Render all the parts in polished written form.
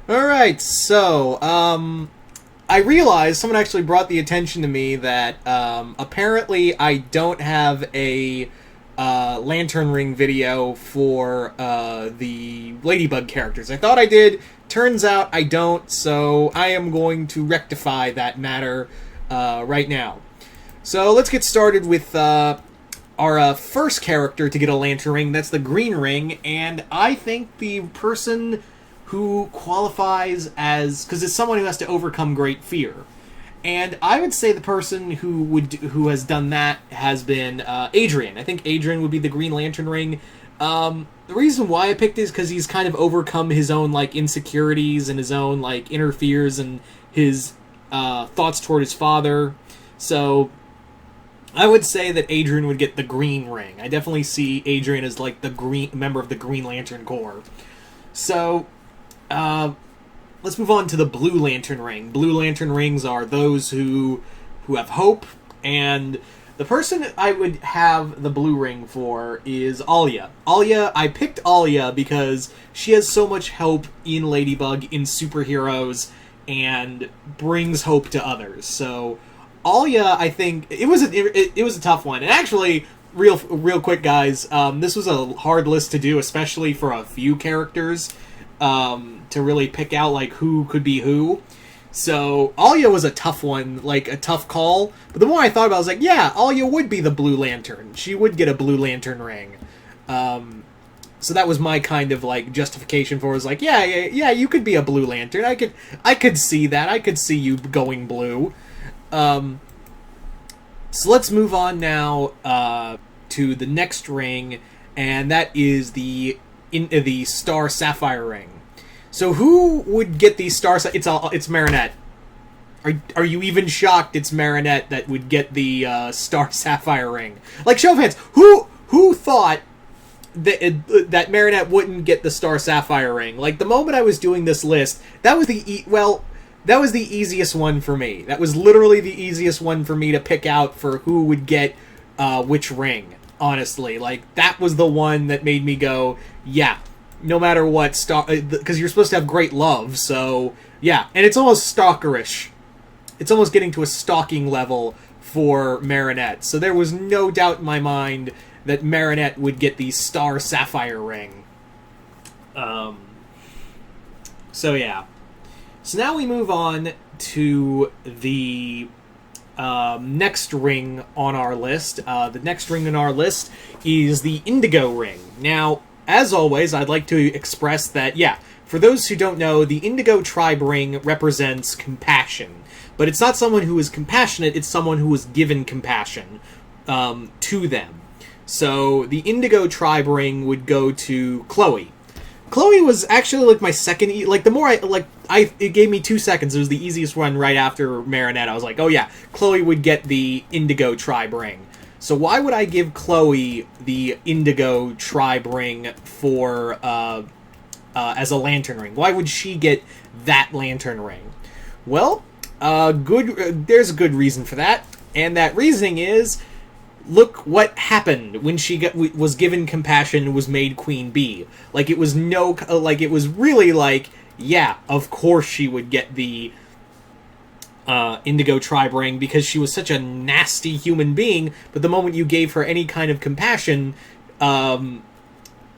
Alright, so, I realized someone actually brought the attention to me that, apparently I don't have a, lantern ring video for, the Ladybug characters. I thought I did, turns out I don't, so I am going to rectify that matter, right now. So, let's get started with, our first character to get a lantern ring. That's the green ring, and I think the person who qualifies as, because it's someone who has to overcome great fear, and I would say the person who has done that has been Adrian. I think Adrian would be the Green Lantern ring. The reason why I picked is because he's kind of overcome his own like insecurities and his own like inner fears and his thoughts toward his father. So I would say that Adrian would get the green ring. I definitely see Adrian as like the green member of the Green Lantern Corps. So, let's move on to the Blue Lantern ring. Blue Lantern rings are those who have hope, and the person I would have the blue ring for is Alia. I picked Alia because she has so much hope in Ladybug, in superheroes, and brings hope to others. So Alia, I think it was a tough one, and actually, real quick, guys, this was a hard list to do, especially for a few characters, to really pick out like who could be who. So Alia was a tough one, like a tough call. But the more I thought about it, I was like, yeah, Alia would be the Blue Lantern. She would get a Blue Lantern ring. So that was my kind of like justification for it. Was like, yeah, you could be a Blue Lantern. I could see that. I could see you going blue. So let's move on now to the next ring, and that is the Star Sapphire ring. So who would get the Star? It's Marinette. Are you even shocked? It's Marinette that would get the Star Sapphire ring. Like, show of hands, who thought that Marinette wouldn't get the Star Sapphire ring? Like, the moment I was doing this list, that was the easiest one for me. That was literally the easiest one for me to pick out for who would get which ring, honestly. Like, that was the one that made me go, yeah, no matter what, because you're supposed to have great love, so, yeah. And it's almost stalkerish. It's almost getting to a stalking level for Marinette. So there was no doubt in my mind that Marinette would get the Star Sapphire ring. So, yeah. So now we move on to the next ring on our list. The next ring on our list is the Indigo ring. Now, as always, I'd like to express that, yeah, for those who don't know, the Indigo Tribe ring represents compassion. But it's not someone who is compassionate, it's someone who is given compassion to them. So the Indigo Tribe ring would go to Chloe. Chloe was actually like my second, like the more it gave me 2 seconds. It was the easiest one right after Marinette. I was like, oh yeah, Chloe would get the Indigo Tribe ring. So why would I give Chloe the Indigo Tribe ring for as a lantern ring? Why would she get that lantern ring? Well, there's a good reason for that, and that reasoning is, look what happened when she was given compassion and was made Queen Bee. Like, it was it was really like, yeah, of course she would get the Indigo Tribe ring because she was such a nasty human being, but the moment you gave her any kind of compassion,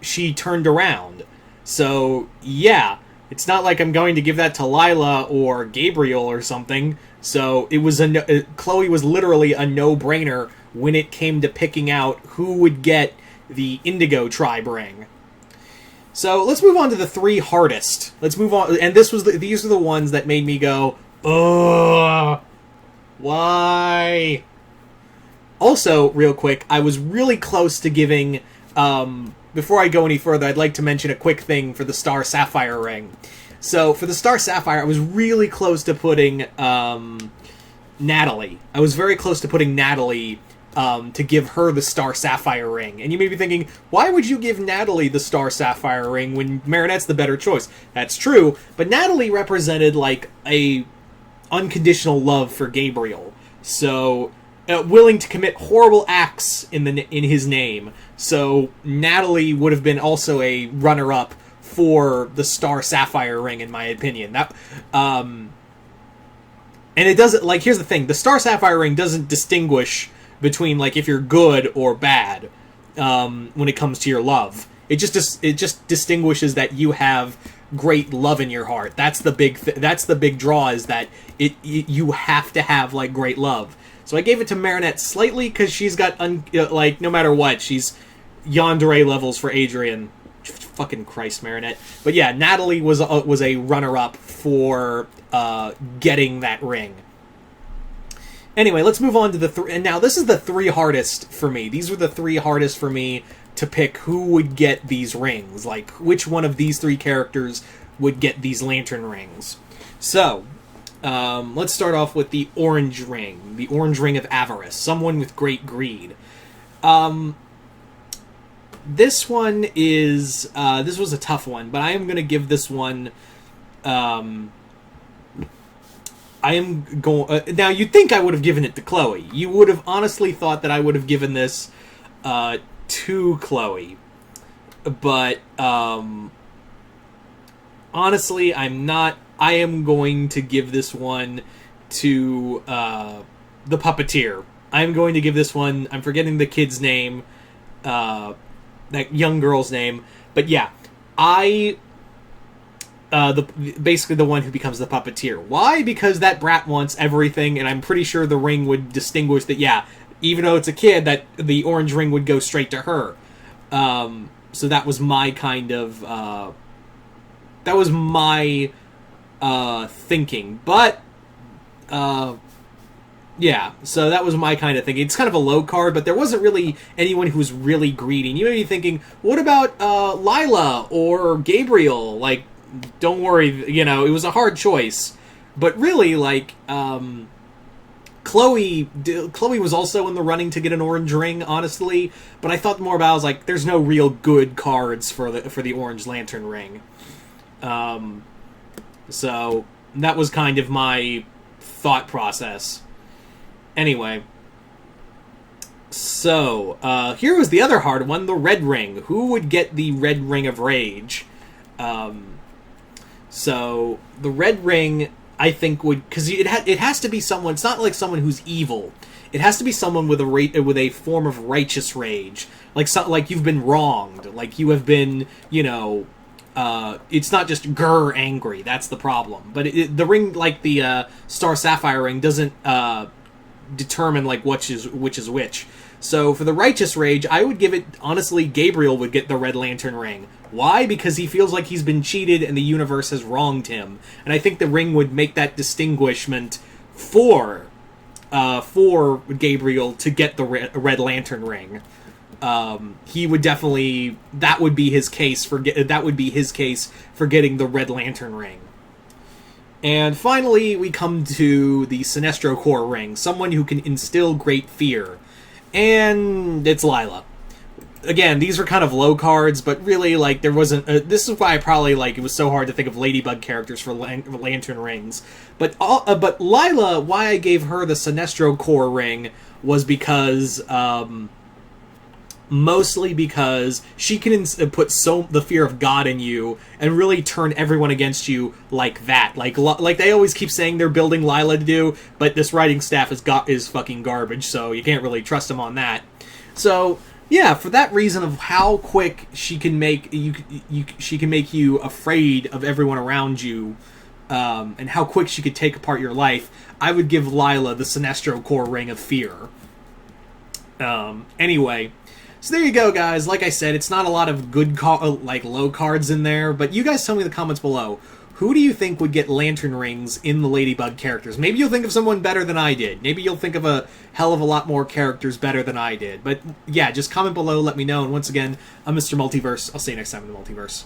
she turned around. So, yeah, it's not like I'm going to give that to Lila or Gabriel or something. So, it was Chloe was literally a no-brainer when it came to picking out who would get the Indigo Tribe ring. So, let's move on to the 3 hardest. Let's move on, and these are the ones that made me go, ugh, why? Also, real quick, I was really close to giving, before I go any further, I'd like to mention a quick thing for the Star Sapphire ring. So, for the Star Sapphire, I was really close to putting, Natalie. I was very close to putting Natalie, to give her the Star Sapphire ring. And you may be thinking, why would you give Natalie the Star Sapphire ring when Marinette's the better choice? That's true, but Natalie represented, like, a unconditional love for Gabriel. So, willing to commit horrible acts in his name. So, Natalie would have been also a runner-up for the Star Sapphire ring, in my opinion. And it doesn't, like, here's the thing, the Star Sapphire ring doesn't distinguish between, like, if you're good or bad when it comes to your love. It just distinguishes that you have great love in your heart. That's the big draw, is that you have to have, like, great love. So I gave it to Marinette slightly because she's got like, no matter what, she's yandere levels for Adrian. Fucking Christ, Marinette. But yeah, Natalie was a runner-up for getting that ring. Anyway, let's move on to the and now this is the three hardest for me. These were the three hardest for me to pick who would get these rings. Like, which one of these three characters would get these lantern rings. So, let's start off with the orange ring. The orange ring of avarice. Someone with great greed. This one is... this was a tough one, but I am going to give this one... I am going... now, you'd think I would have given it to Chloe. You would have honestly thought that I would have given this to Chloe. But, honestly, I'm not... I am going to give this one to the puppeteer. I'm going to give this one... I'm forgetting the kid's name. That young girl's name. But yeah, basically the one who becomes the puppeteer. Why? Because that brat wants everything, and I'm pretty sure the ring would distinguish that, yeah, even though it's a kid, that the orange ring would go straight to her. So that was my kind of... that was my thinking. But, yeah, so that was my kind of thing. It's kind of a low card, but there wasn't really anyone who was really greedy. And you may be thinking, what about Lila or Gabriel? Like, don't worry, you know, it was a hard choice. But really, like, Chloe was also in the running to get an orange ring, honestly. But I thought more about, I was like, there's no real good cards for the orange lantern ring. So that was kind of my thought process. Anyway, so here was the other hard one, the red ring. Who would get the red ring of rage? So the red ring, I think, would, because it has to be someone. It's not like someone who's evil. It has to be someone with a form of righteous rage, like you've been wronged, like you have been, you know. It's not just grr angry. That's the problem. But the ring, like the Star Sapphire ring, doesn't determine like which is which. So for the righteous rage, I would give it, honestly, Gabriel would get the red lantern ring. Why? Because he feels like he's been cheated and the universe has wronged him. And I think the ring would make that distinguishment for Gabriel to get the red lantern ring. He would definitely, that would be his case for getting the red lantern ring. And finally, we come to the Sinestro Core ring, someone who can instill great fear. And it's Lila. Again, these were kind of low cards, but really, like, there wasn't... this is why I probably, like, it was so hard to think of Ladybug characters for lantern rings. But Lila, why I gave her the Sinestro Core ring was because... mostly because she can put the fear of God in you and really turn everyone against you like that. Like they always keep saying they're building Lila to do, but this writing staff is fucking garbage, so you can't really trust them on that. So yeah, for that reason of how quick she can make you afraid of everyone around you, and how quick she could take apart your life, I would give Lila the Sinestro Core ring of fear. Anyway. So there you go, guys. Like I said, it's not a lot of good, low cards in there, but you guys tell me in the comments below, who do you think would get lantern rings in the Ladybug characters? Maybe you'll think of someone better than I did. Maybe you'll think of a hell of a lot more characters better than I did. But yeah, just comment below, let me know. And once again, I'm Mr. Multiverse. I'll see you next time in the Multiverse.